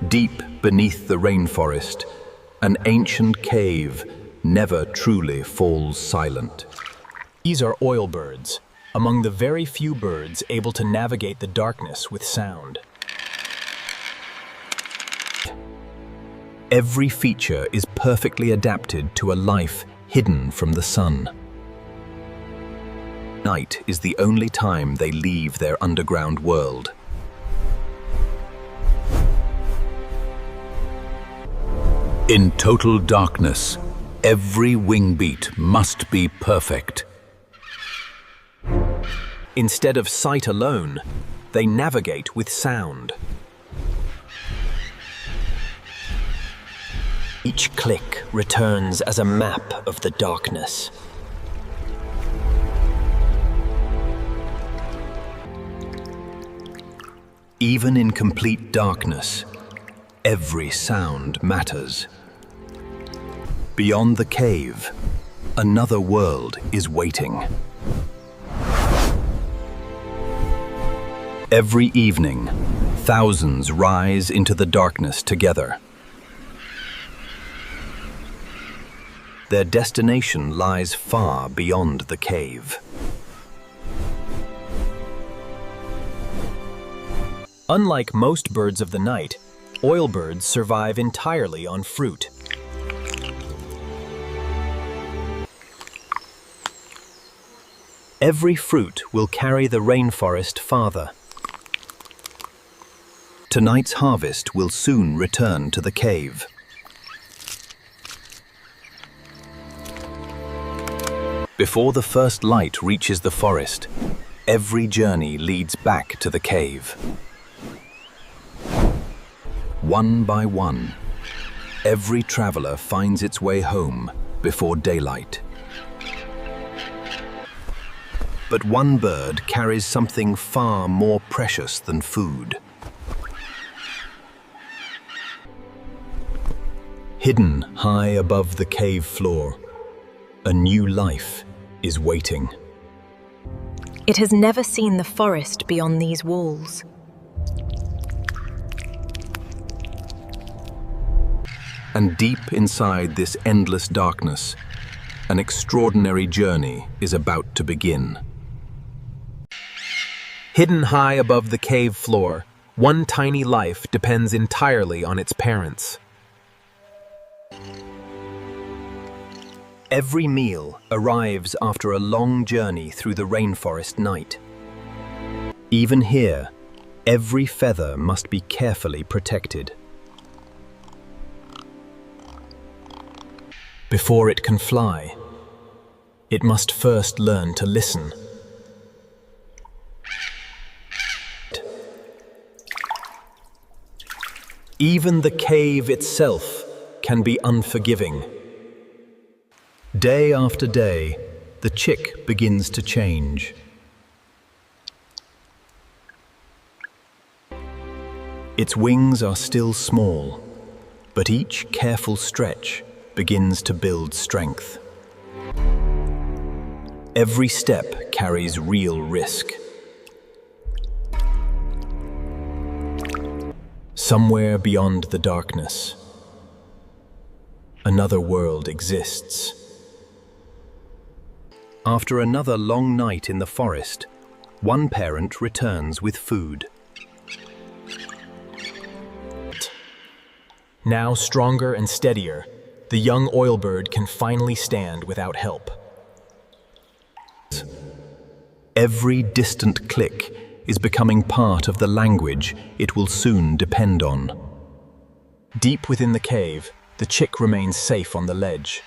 Deep beneath the rainforest, an ancient cave never truly falls silent. These are oilbirds, among the very few birds able to navigate the darkness with sound. Every feature is perfectly adapted to a life hidden from the sun. Night is the only time they leave their underground world. In total darkness, every wing beat must be perfect. Instead of sight alone, they navigate with sound. Each click returns as a map of the darkness. Even in complete darkness, every sound matters. Beyond the cave, another world is waiting. Every evening, thousands rise into the darkness together. Their destination lies far beyond the cave. Unlike most birds of the night, oilbirds survive entirely on fruit. Every fruit will carry the rainforest farther. Tonight's harvest will soon return to the cave. Before the first light reaches the forest, every journey leads back to the cave. One by one, every traveler finds its way home before daylight. But one bird carries something far more precious than food. Hidden high above the cave floor, a new life is waiting. It has never seen the forest beyond these walls. And deep inside this endless darkness, an extraordinary journey is about to begin. Hidden high above the cave floor, one tiny life depends entirely on its parents. Every meal arrives after a long journey through the rainforest night. Even here, every feather must be carefully protected. Before it can fly, it must first learn to listen. Even the cave itself can be unforgiving. Day after day, the chick begins to change. Its wings are still small, but each careful stretch begins to build strength. Every step carries real risk. Somewhere beyond the darkness, another world exists. After another long night in the forest, one parent returns with food. Now stronger and steadier, the young oilbird can finally stand without help. Every distant click is becoming part of the language it will soon depend on. Deep within the cave, the chick remains safe on the ledge.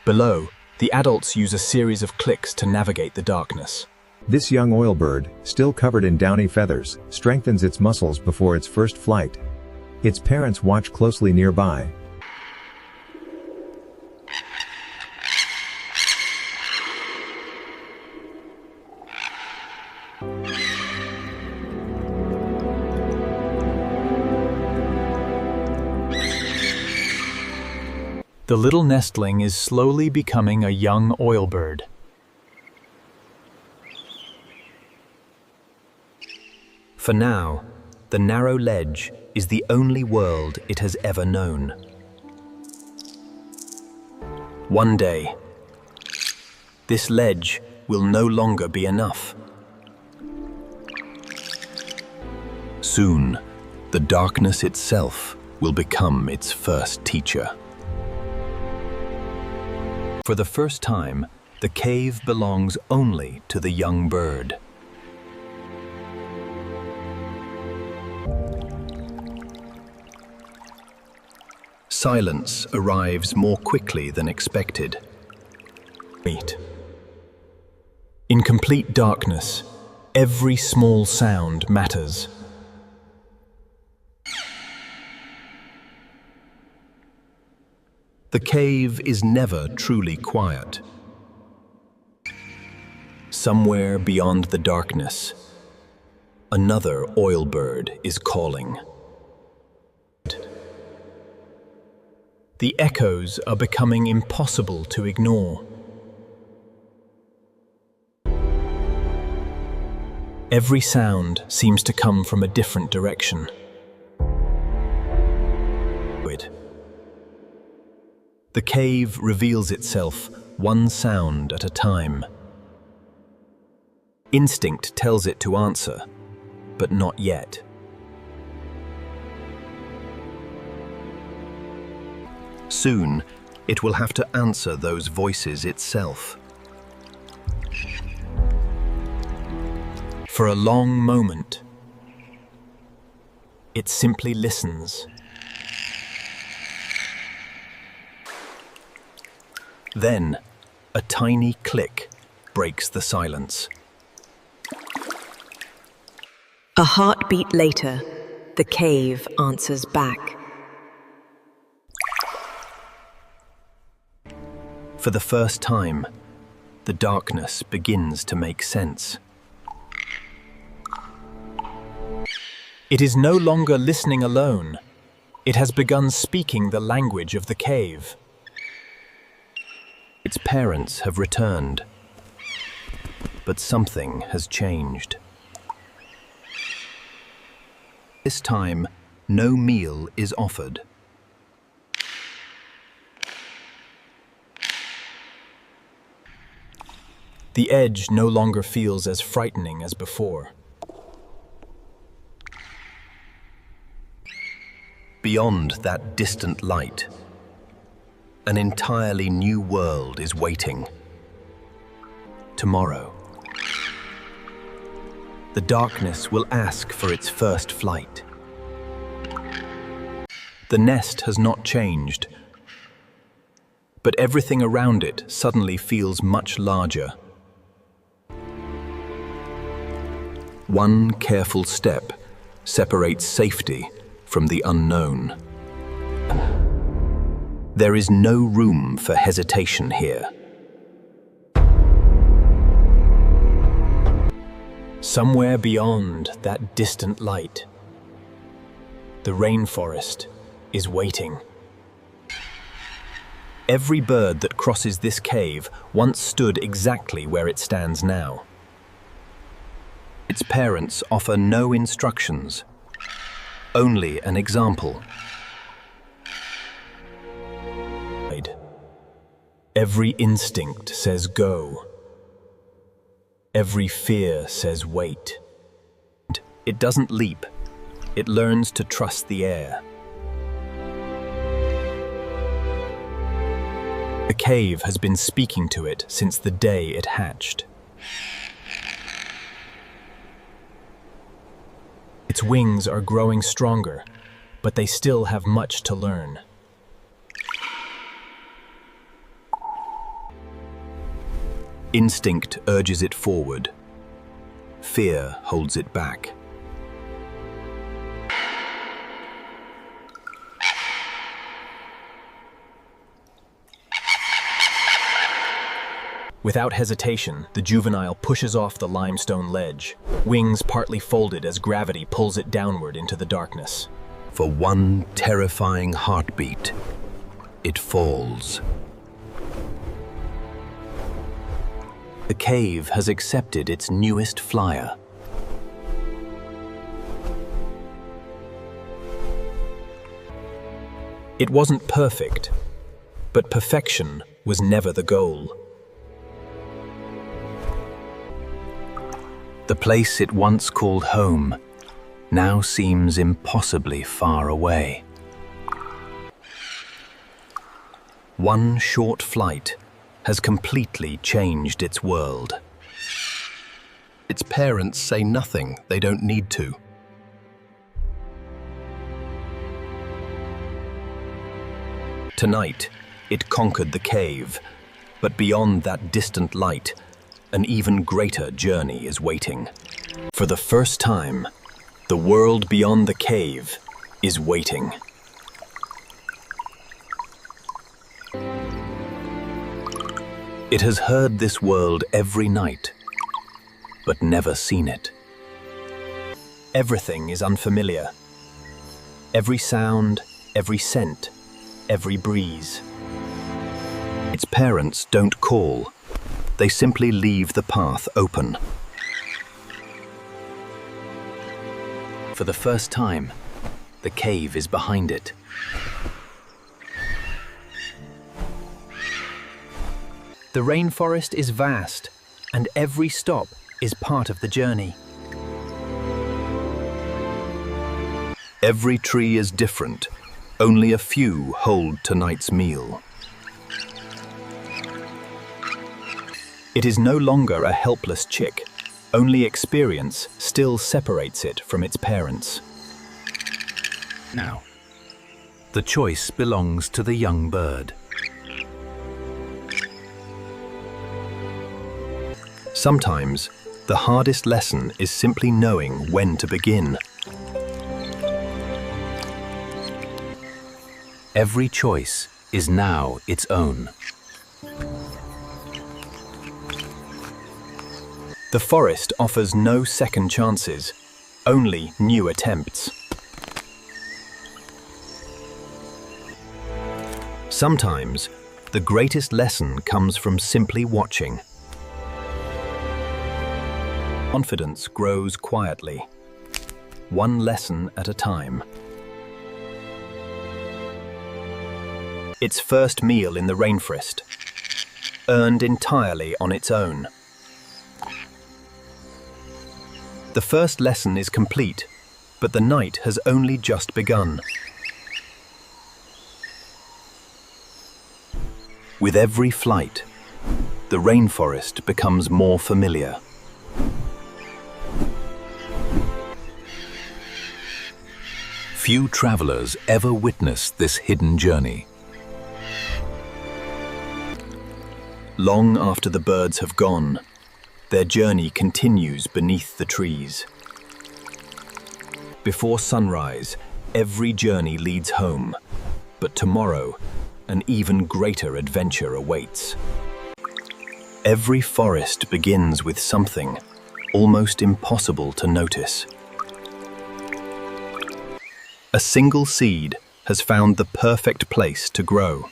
Below, the adults use a series of clicks to navigate the darkness. This young oilbird, still covered in downy feathers, strengthens its muscles before its first flight. Its parents watch closely nearby. The little nestling is slowly becoming a young oilbird. For now, The narrow ledge is the only world it has ever known. One day, this ledge will no longer be enough. Soon, the darkness itself will become its first teacher. For the first time, the cave belongs only to the young bird. Silence arrives more quickly than expected. In complete darkness, every small sound matters. The cave is never truly quiet. Somewhere beyond the darkness, another Oilbird is calling. The echoes are becoming impossible to ignore. Every sound seems to come from a different direction. The cave reveals itself one sound at a time. Instinct tells it to answer, but not yet. Soon, it will have to answer those voices itself. For a long moment, it simply listens. Then, a tiny click breaks the silence. A heartbeat later, the cave answers back. For the first time, the darkness begins to make sense. It is no longer listening alone. It has begun speaking the language of the cave. Its parents have returned, but something has changed. This time, no meal is offered. The edge no longer feels as frightening as before. Beyond that distant light, an entirely new world is waiting. Tomorrow, the darkness will ask for its first flight. The nest has not changed, but everything around it suddenly feels much larger. One careful step separates safety from the unknown. There is no room for hesitation here. Somewhere beyond that distant light, the rainforest is waiting. Every bird that crosses this cave once stood exactly where it stands now. Its parents offer no instructions, only an example. Every instinct says go. Every fear says wait. It doesn't leap. It learns to trust the air. The cave has been speaking to it since the day it hatched. Its wings are growing stronger, but they still have much to learn. Instinct urges it forward. Fear holds it back. Without hesitation, the juvenile pushes off the limestone ledge, wings partly folded as gravity pulls it downward into the darkness. For one terrifying heartbeat, it falls. The cave has accepted its newest flyer. It wasn't perfect, but perfection was never the goal. The place it once called home now seems impossibly far away. One short flight has completely changed its world. Its parents say nothing they don't need to. Tonight, it conquered the cave, but beyond that distant light, an even greater journey is waiting. For the first time, the world beyond the cave is waiting. It has heard this world every night, but never seen it. Everything is unfamiliar. Every sound, every scent, every breeze. Its parents don't call. They simply leave the path open. For the first time, the cave is behind it. The rainforest is vast, and every stop is part of the journey. Every tree is different. Only a few hold tonight's meal. It is no longer a helpless chick. Only experience still separates it from its parents. Now, the choice belongs to the young bird. Sometimes, the hardest lesson is simply knowing when to begin. Every choice is now its own. The forest offers no second chances, only new attempts. Sometimes, the greatest lesson comes from simply watching. Confidence grows quietly, one lesson at a time. Its first meal in the rainforest, earned entirely on its own. The first lesson is complete, but the night has only just begun. With every flight, the rainforest becomes more familiar. Few travelers ever witness this hidden journey. Long after the birds have gone, their journey continues beneath the trees. Before sunrise, every journey leads home, but tomorrow, an even greater adventure awaits. Every forest begins with something almost impossible to notice. A single seed has found the perfect place to grow.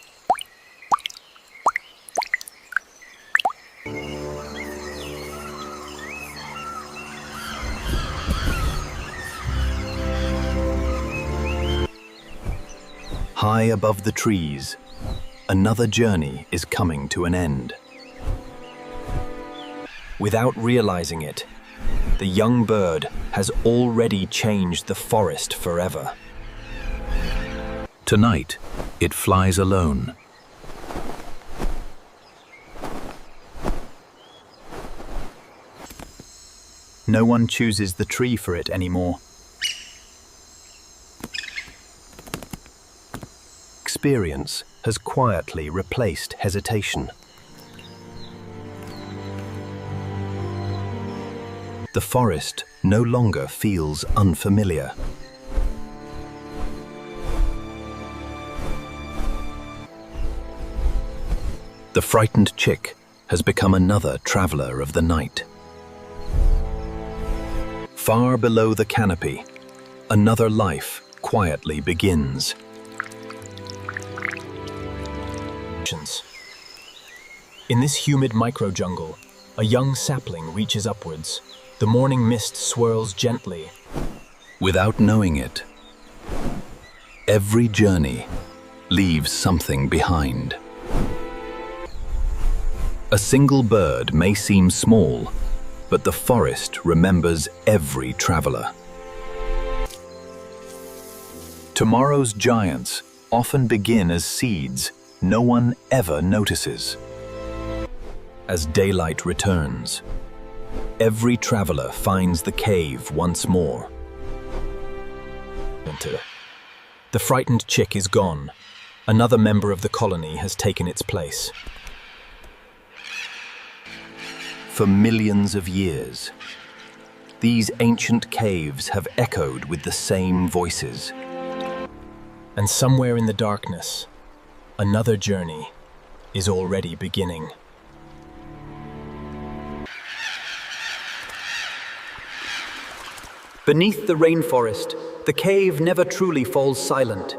High above the trees, another journey is coming to an end. Without realizing it, the young bird has already changed the forest forever. Tonight, it flies alone. No one chooses the tree for it anymore. Experience has quietly replaced hesitation. The forest no longer feels unfamiliar. The frightened chick has become another traveler of the night. Far below the canopy, another life quietly begins. In this humid micro-jungle, a young sapling reaches upwards. The morning mist swirls gently. Without knowing it, every journey leaves something behind. A single bird may seem small, but the forest remembers every traveler. Tomorrow's giants often begin as seeds no one ever notices. As daylight returns, every traveler finds the cave once more. The frightened chick is gone. Another member of the colony has taken its place. For millions of years, these ancient caves have echoed with the same voices. And somewhere in the darkness, another journey is already beginning. Beneath the rainforest, the cave never truly falls silent.